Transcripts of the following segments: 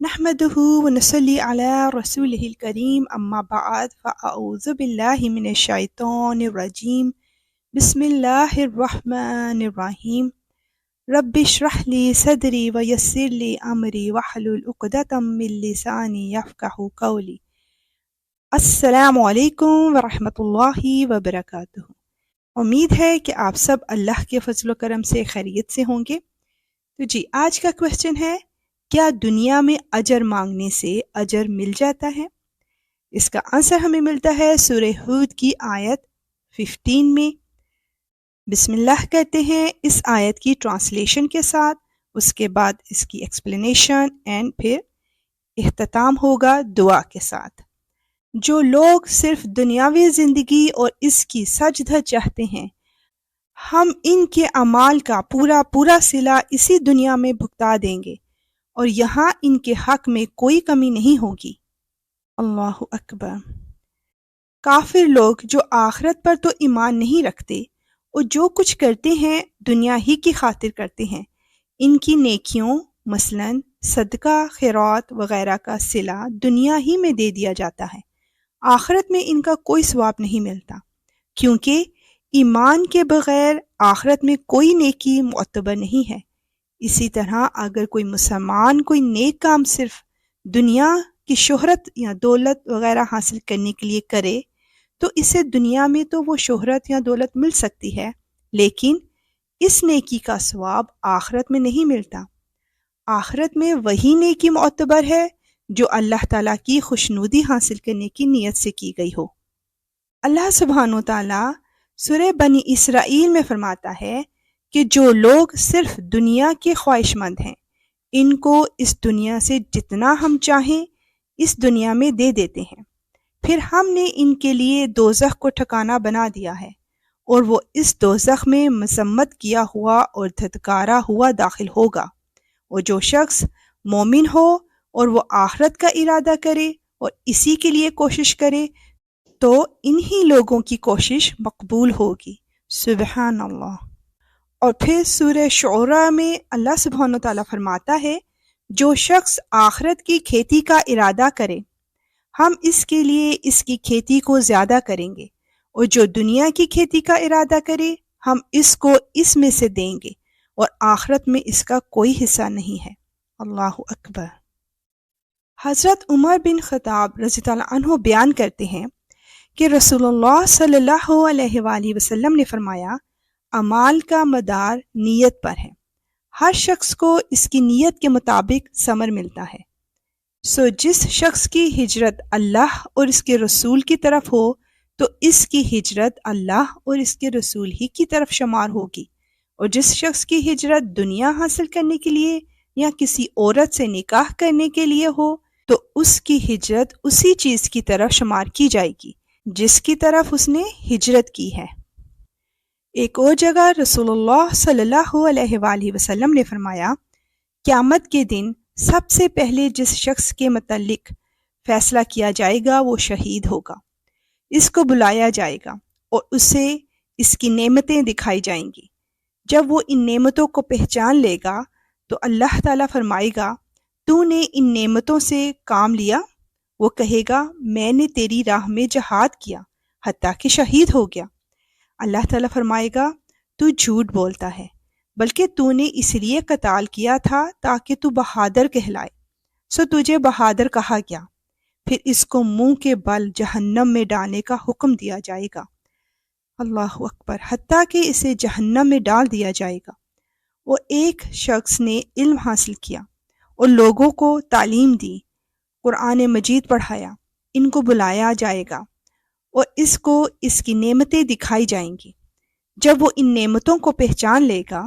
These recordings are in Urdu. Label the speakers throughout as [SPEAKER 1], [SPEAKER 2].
[SPEAKER 1] نحمده ونصلي على رسوله الكريم أما بعد فأعوذ بالله من الشيطان الرجيم بسم الله الرحمن الرحيم رب اشرح لي صدري ويسر لي أمري واحلل عقدة من لساني يفقهوا قولي السلام علیکم ورحمۃ اللہ وبرکاتہ۔ امید ہے کہ آپ سب اللہ کے فضل و کرم سے خیریت سے ہوں گے۔ تو جی آج کا کویسچن ہے، کیا دنیا میں اجر مانگنے سے اجر مل جاتا ہے؟ اس کا آنسر ہمیں ملتا ہے سورہ ہود کی آیت 15 میں۔ بسم اللہ کہتے ہیں اس آیت کی ٹرانسلیشن کے ساتھ، اس کے بعد اس کی ایکسپلینیشن اینڈ پھر اختتام ہوگا دعا کے ساتھ۔ جو لوگ صرف دنیاوی زندگی اور اس کی سج دھج چاہتے ہیں، ہم ان کے اعمال کا پورا صلہ اسی دنیا میں بھگتا دیں گے اور یہاں ان کے حق میں کوئی کمی نہیں ہوگی۔ اللہ اکبر۔ کافر لوگ جو آخرت پر تو ایمان نہیں رکھتے اور جو کچھ کرتے ہیں دنیا ہی کی خاطر کرتے ہیں، ان کی نیکیوں مثلاً صدقہ خیرات وغیرہ کا صلہ دنیا ہی میں دے دیا جاتا ہے، آخرت میں ان کا کوئی ثواب نہیں ملتا، کیونکہ ایمان کے بغیر آخرت میں کوئی نیکی معتبر نہیں ہے۔ اسی طرح اگر کوئی مسلمان کوئی نیک کام صرف دنیا کی شہرت یا دولت وغیرہ حاصل کرنے کے لیے کرے تو اسے دنیا میں تو وہ شہرت یا دولت مل سکتی ہے، لیکن اس نیکی کا ثواب آخرت میں نہیں ملتا۔ آخرت میں وہی نیکی معتبر ہے جو اللہ تعالیٰ کی خوشنودی حاصل کرنے کی نیت سے کی گئی ہو۔ اللہ سبحانہ و تعالیٰ سورہ بنی اسرائیل میں فرماتا ہے کہ جو لوگ صرف دنیا کے خواہش مند ہیں، ان کو اس دنیا سے جتنا ہم چاہیں اس دنیا میں دے دیتے ہیں، پھر ہم نے ان کے لیے دوزخ کو ٹھکانہ بنا دیا ہے اور وہ اس دوزخ میں مذمت کیا ہوا اور دھتکارا ہوا داخل ہوگا۔ اور جو شخص مومن ہو اور وہ آخرت کا ارادہ کرے اور اسی کے لیے کوشش کرے تو انہی لوگوں کی کوشش مقبول ہوگی۔ سبحان اللہ۔ اور پھر سورہ شعراء میں اللہ سبحانہ وتعالیٰ فرماتا ہے، جو شخص آخرت کی کھیتی کا ارادہ کرے ہم اس کے لیے اس کی کھیتی کو زیادہ کریں گے، اور جو دنیا کی کھیتی کا ارادہ کرے ہم اس کو اس میں سے دیں گے اور آخرت میں اس کا کوئی حصہ نہیں ہے۔ اللہ اکبر۔ حضرت عمر بن خطاب رضی اللہ عنہ بیان کرتے ہیں کہ رسول اللہ صلی اللہ علیہ وآلہ وسلم نے فرمایا، اعمال کا مدار نیت پر ہے، ہر شخص کو اس کی نیت کے مطابق ثمر ملتا ہے۔ سو جس شخص کی ہجرت اللہ اور اس کے رسول کی طرف ہو تو اس کی ہجرت اللہ اور اس کے رسول ہی کی طرف شمار ہوگی، اور جس شخص کی ہجرت دنیا حاصل کرنے کے لیے یا کسی عورت سے نکاح کرنے کے لیے ہو تو اس کی ہجرت اسی چیز کی طرف شمار کی جائے گی جس کی طرف اس نے ہجرت کی ہے۔ ایک اور جگہ رسول اللہ صلی اللہ علیہ وآلہ وسلم نے فرمایا، قیامت کے دن سب سے پہلے جس شخص کے متعلق فیصلہ کیا جائے گا وہ شہید ہوگا۔ اس کو بلایا جائے گا اور اسے اس کی نعمتیں دکھائی جائیں گی۔ جب وہ ان نعمتوں کو پہچان لے گا تو اللہ تعالیٰ فرمائے گا، تو نے ان نعمتوں سے کام لیا؟ وہ کہے گا، میں نے تیری راہ میں جہاد کیا حتیٰ کہ شہید ہو گیا۔ اللہ تعالیٰ فرمائے گا، تو جھوٹ بولتا ہے، بلکہ تو نے اس لیے قتال کیا تھا تاکہ تو بہادر کہلائے، سو تجھے بہادر کہا گیا۔ پھر اس کو منہ کے بل جہنم میں ڈالنے کا حکم دیا جائے گا۔ اللہ اکبر۔ حتیٰ کہ اسے جہنم میں ڈال دیا جائے گا۔ اور ایک شخص نے علم حاصل کیا اور لوگوں کو تعلیم دی، قرآن مجید پڑھایا، ان کو بلایا جائے گا اور اس کو اس کی نعمتیں دکھائی جائیں گی۔ جب وہ ان نعمتوں کو پہچان لے گا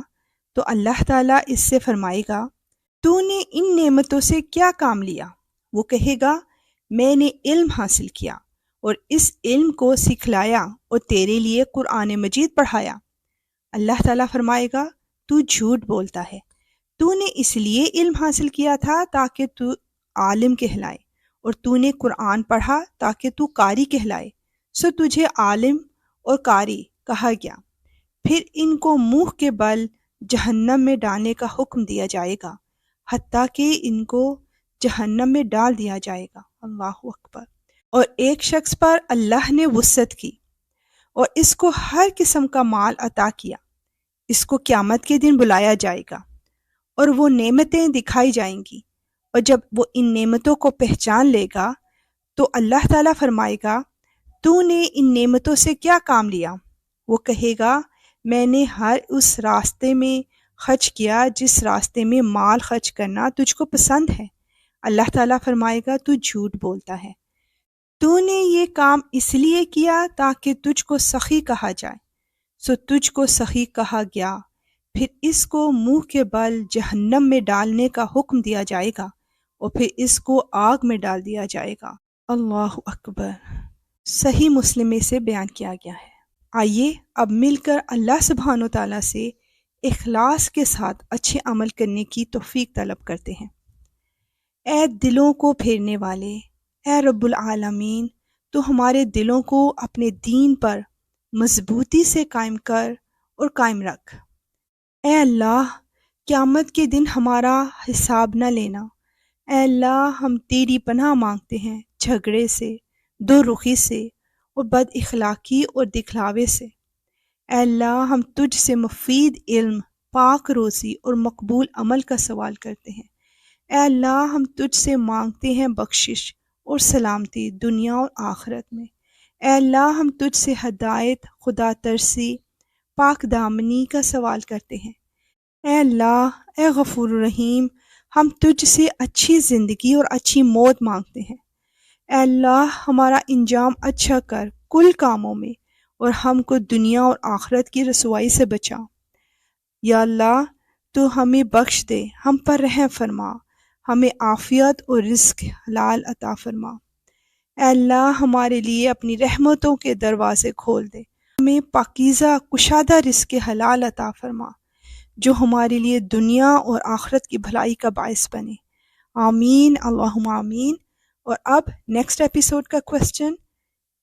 [SPEAKER 1] تو اللہ تعالیٰ اس سے فرمائے گا، تو نے ان نعمتوں سے کیا کام لیا؟ وہ کہے گا، میں نے علم حاصل کیا اور اس علم کو سکھلایا اور تیرے لیے قرآن مجید پڑھایا۔ اللہ تعالیٰ فرمائے گا، تو جھوٹ بولتا ہے، تو نے اس لیے علم حاصل کیا تھا تاکہ تو عالم کہلائے، اور تو نے قرآن پڑھا تاکہ تو قاری کہلائے، سو تجھے عالم اور قاری کہا گیا۔ پھر ان کو منہ کے بل جہنم میں ڈالنے کا حکم دیا جائے گا حتیٰ کہ ان کو جہنم میں ڈال دیا جائے گا۔ اللہ اکبر۔ اور ایک شخص پر اللہ نے وسعت کی اور اس کو ہر قسم کا مال عطا کیا، اس کو قیامت کے دن بلایا جائے گا اور وہ نعمتیں دکھائی جائیں گی، اور جب وہ ان نعمتوں کو پہچان لے گا تو اللہ تعالیٰ فرمائے گا تو نے ان نعمتوں سے کیا کام لیا؟ وہ کہے گا میں نے ہر اس راستے میں خرچ کیا جس راستے میں مال خرچ کرنا تجھ کو پسند ہے۔ اللہ تعالیٰ فرمائے گا تو جھوٹ بولتا ہے، تو نے یہ کام اس لیے کیا تاکہ تجھ کو سخی کہا جائے، سو تجھ کو سخی کہا گیا، پھر اس کو منہ کے بل جہنم میں ڈالنے کا حکم دیا جائے گا اور پھر اس کو آگ میں ڈال دیا جائے گا۔ اللہ اکبر۔ صحیح مسلم میں سے بیان کیا گیا ہے۔ آئیے اب مل کر اللہ سبحانہ و تعالیٰ سے اخلاص کے ساتھ اچھے عمل کرنے کی توفیق طلب کرتے ہیں۔ اے دلوں کو پھیرنے والے، اے رب العالمین، تو ہمارے دلوں کو اپنے دین پر مضبوطی سے قائم کر اور قائم رکھ۔ اے اللہ، قیامت کے دن ہمارا حساب نہ لینا۔ اے اللہ، ہم تیری پناہ مانگتے ہیں جھگڑے سے، دو رخی سے اور بد اخلاقی اور دکھلاوے سے۔ اے اللہ، ہم تجھ سے مفید علم، پاک روزی اور مقبول عمل کا سوال کرتے ہیں۔ اے اللہ، ہم تجھ سے مانگتے ہیں بخشش اور سلامتی دنیا اور آخرت میں۔ اے اللہ، ہم تجھ سے ہدایت، خدا ترسی، پاک دامنی کا سوال کرتے ہیں۔ اے اللہ، اے غفور الرحیم، ہم تجھ سے اچھی زندگی اور اچھی موت مانگتے ہیں۔ اے اللہ، ہمارا انجام اچھا کر کل کاموں میں اور ہم کو دنیا اور آخرت کی رسوائی سے بچا۔ یا اللہ، تو ہمیں بخش دے، ہم پر رحم فرما، ہمیں عافیت اور رزق حلال عطا فرما۔ اے اللہ، ہمارے لیے اپنی رحمتوں کے دروازے کھول دے، ہمیں پاکیزہ کشادہ رزق حلال عطا فرما جو ہمارے لیے دنیا اور آخرت کی بھلائی کا باعث بنے۔ آمین، اللہم آمین۔ اور اب نیکسٹ ایپیسوڈ کا کوسچن،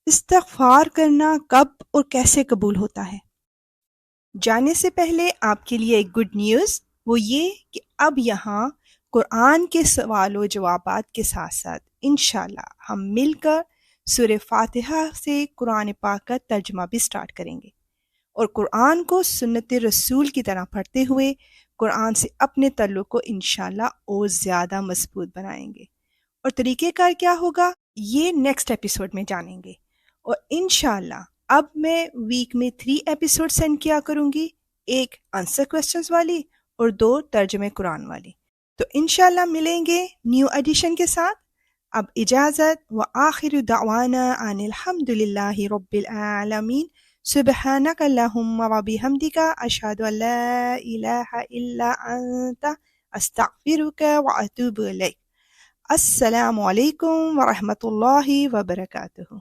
[SPEAKER 1] استغفار کرنا کب اور کیسے قبول ہوتا ہے؟ جانے سے پہلے آپ کے لیے ایک گڈ نیوز، وہ یہ کہ اب یہاں قرآن کے سوال و جوابات کے ساتھ ساتھ انشاءاللہ ہم مل کر سورہ فاتحہ سے قرآن پاک کا ترجمہ بھی سٹارٹ کریں گے اور قرآن کو سنت رسول کی طرح پڑھتے ہوئے قرآن سے اپنے تعلق کو انشاءاللہ اور زیادہ مضبوط بنائیں گے۔ اور طریقہ کار کیا ہوگا یہ نیکسٹ ایپیسوڈ میں جانیں گے۔ اور انشاءاللہ اب میں ویک میں 3 ایپیسوڈ سینڈ کیا کروں گی، ایک آنسر کوسچنز والی اور 2 ترجمہ قرآن والی۔ تو انشاءاللہ ملیں گے نیو ایڈیشن کے ساتھ۔ اب اجازت، وآخر دعوانا ان الحمدللہ رب العالمین، سبحانک اللہم وبحمدک، اشہد ان لا الہ الا انت، استغفرک واتوب الیک۔ السلام علیکم ورحمۃ اللہ وبرکاتہ۔